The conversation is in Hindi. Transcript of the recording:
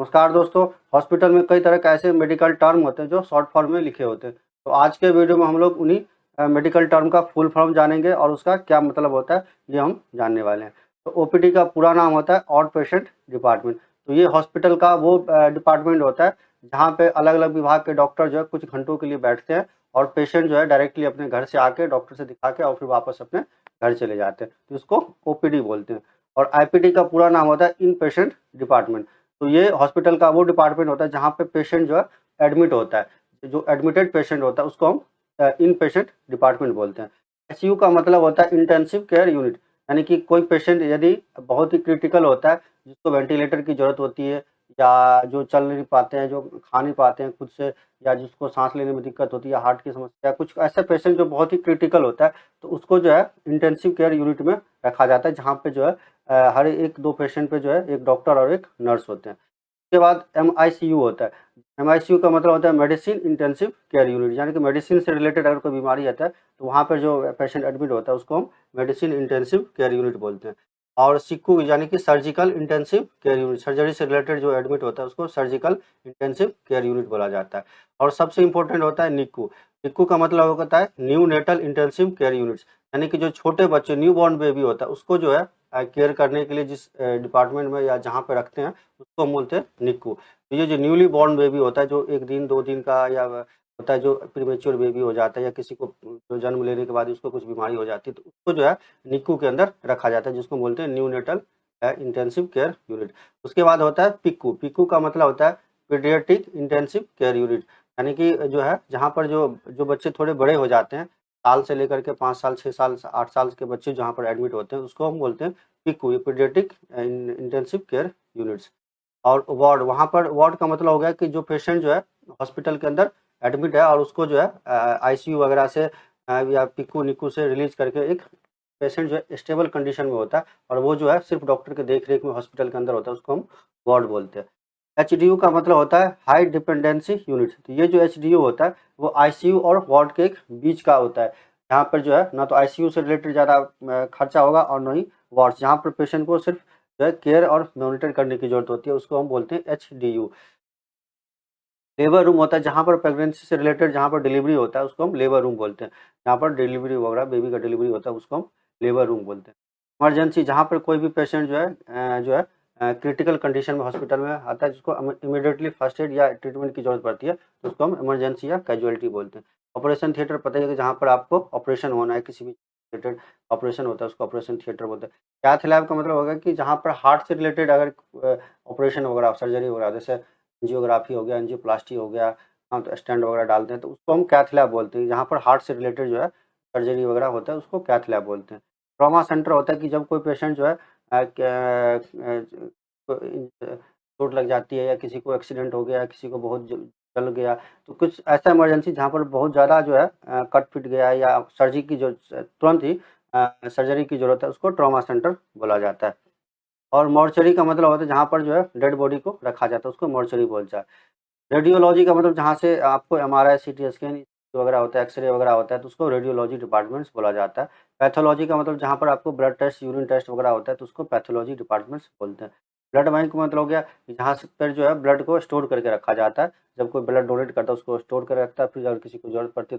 नमस्कार दोस्तों। हॉस्पिटल में कई तरह के ऐसे मेडिकल टर्म होते हैं जो शॉर्ट फॉर्म में लिखे होते हैं। तो आज के वीडियो में हम लोग उन्हीं मेडिकल टर्म का फुल फॉर्म जानेंगे और उसका क्या मतलब होता है ये हम जानने वाले हैं। तो ओपीडी का पूरा नाम होता है आउट पेशेंट डिपार्टमेंट। तो ये हॉस्पिटल का वो डिपार्टमेंट होता है जहाँ पे अलग अलग विभाग के डॉक्टर जो है कुछ घंटों के लिए बैठते हैं और पेशेंट जो है डायरेक्टली अपने घर से आके डॉक्टर से दिखा के और फिर वापस अपने घर चले जाते हैं, तो इसको ओपीडी बोलते हैं। और आईपीडी का पूरा नाम होता है इन पेशेंट डिपार्टमेंट। तो ये हॉस्पिटल का वो डिपार्टमेंट होता है जहाँ पे पेशेंट जो है एडमिट होता है। जो एडमिटेड पेशेंट होता है उसको हम इन पेशेंट डिपार्टमेंट बोलते हैं। आईसीयू का मतलब होता है इंटेंसिव केयर यूनिट, यानी कि कोई पेशेंट यदि बहुत ही क्रिटिकल होता है, जिसको वेंटिलेटर की जरूरत होती है या जो चल नहीं पाते हैं, जो खा नहीं पाते हैं खुद से, या जिसको सांस लेने में दिक्कत होती है या हार्ट की समस्या, कुछ ऐसा पेशेंट जो बहुत ही क्रिटिकल होता है, तो उसको जो है इंटेंसिव केयर यूनिट में रखा जाता है, जहाँ पे जो है हर एक दो पेशेंट पे जो है एक डॉक्टर और एक नर्स होते हैं। उसके बाद एमआईसीयू होता है। एमआईसीयू का मतलब होता है मेडिसिन इंटेंसिव केयर यूनिट, यानी कि मेडिसिन से रिलेटेड अगर कोई बीमारी आता है तो वहाँ पर जो पेशेंट एडमिट होता है उसको हम मेडिसिन इंटेंसिव केयर यूनिट बोलते हैं। और सिक्कू यानी कि surgical intensive care unit, surgery से रिलेटेड जो एडमिट होता है उसको सर्जिकल इंटेंसिव केयर यूनिट बोला जाता है। और सबसे इंपॉर्टेंट होता है निक्कू। निक्कू का मतलब होता है neonatal intensive care units, यानी कि जो छोटे बच्चे न्यू बॉर्न बेबी होता है उसको जो है केयर करने के लिए जिस डिपार्टमेंट में या जहाँ पे रखते हैं उसको हम बोलते हैं निक्कू। तो ये जो न्यूली बॉर्न बेबी होता है, जो एक दिन दो दिन का या होता है, जो प्रीमेच्योर बेबी हो जाता है या किसी को जो जन्म लेने के बाद उसको कुछ बीमारी हो जाती है, तो उसको जो है निक्कू के अंदर रखा जाता है, जिसको बोलते हैं neonatal intensive care unit. उसके बाद होता है पिक्कू। पिक्कू का मतलब होता है पीडियाट्रिक इंटेंसिव केयर यूनिट, यानी कि जो है जहाँ पर जो जो बच्चे थोड़े बड़े हो जाते हैं, साल से लेकर के 5 साल 6 साल 8 साल के बच्चे जहाँ पर एडमिट होते हैं उसको हम बोलते हैं Piku, paediatric intensive care units. और वार्ड, वहाँ पर वार्ड का मतलब हो गया कि जो पेशेंट जो है हॉस्पिटल के अंदर एडमिट है और उसको जो है आईसीयू वगैरह से या पिक्कू निक्कू से रिलीज करके एक पेशेंट जो है स्टेबल कंडीशन में होता है और वो जो है सिर्फ डॉक्टर के देख रेख में हॉस्पिटल के अंदर होता है, उसको हम वार्ड बोलते हैं। एचडीयू का मतलब होता है हाई डिपेंडेंसी यूनिट। तो ये जो एचडीयू होता है वो आईसीयू और वार्ड के एक बीच का होता है, यहाँ पर जो है ना तो आईसीयू से रिलेटेड ज़्यादा खर्चा होगा और न ही वार्ड, जहाँ पर पेशेंट को सिर्फ जो है केयर और मॉनिटर करने की जरूरत होती है, उसको हम बोलते हैं एचडीयू। लेबर रूम होता है जहाँ पर प्रेगनेंसी से रिलेटेड जहाँ पर डिलीवरी होता है उसको हम लेबर रूम बोलते हैं। जहाँ पर डिलीवरी वगैरह बेबी का डिलीवरी होता है उसको हम लेबर रूम बोलते हैं। इमरजेंसी, जहाँ पर कोई भी पेशेंट जो है क्रिटिकल कंडीशन में हॉस्पिटल में आता है, जिसको इमीडिएटली फर्स्ट एड या ट्रीटमेंट की जरूरत पड़ती है, तो उसको हम इमरजेंसी या कैजुअलिटी बोलते हैं। ऑपरेशन थिएटर, पता है कि जहाँ पर आपको ऑपरेशन होना है, किसी भी रिलेटेड ऑपरेशन होता है उसको ऑपरेशन थिएटर बोलते हैं। कैथ लैब का मतलब होगा कि जहाँ पर हार्ट से रिलेटेड अगर ऑपरेशन वगैरह सर्जरी वगैरह, जैसे एंजियोग्राफी हो गया, एंजियोप्लास्टी हो गया, हाँ तो स्टेंट वगैरह डालते हैं, तो उसको हम कैथ लैब बोलते हैं। जहाँ पर हार्ट से रिलेटेड जो है सर्जरी वगैरह होता है उसको कैथ लैब बोलते हैं। ट्रॉमा सेंटर होता है कि जब कोई पेशेंट जो है चोट लग जाती है या किसी को एक्सीडेंट हो गया, किसी को बहुत जल गया, तो कुछ ऐसा इमरजेंसी जहाँ पर बहुत ज़्यादा जो है कट फिट गया है या सर्जरी की जो तुरंत ही सर्जरी की जरूरत है, उसको ट्रॉमा सेंटर बोला जाता है। और मॉर्चरी का मतलब होता है जहाँ पर जो है डेड बॉडी को रखा जाता है, उसको मॉर्चरी बोलता है। रेडियोलॉजी का मतलब जहाँ से आपको एमआरआई सीटी स्कैन वगैरह होता है, एक्सरे वगैरह होता है, तो उसको रेडियोलॉजी डिपार्टमेंट्स बोला जाता है। पैथोलॉजी का मतलब जहाँ पर आपको ब्लड टेस्ट यूरिन टेस्ट वगैरह होता है, तो उसको पैथोलॉजी डिपार्टमेंट्स बोलते हैं। ब्लड बैंक का मतलब हो गया कि जहाँ से पर जो है ब्लड को स्टोर करके रखा जाता है, जब कोई ब्लड डोनेट करता है उसको स्टोर कर रखता है, फिर अगर किसी को जरूरत पड़ती है तो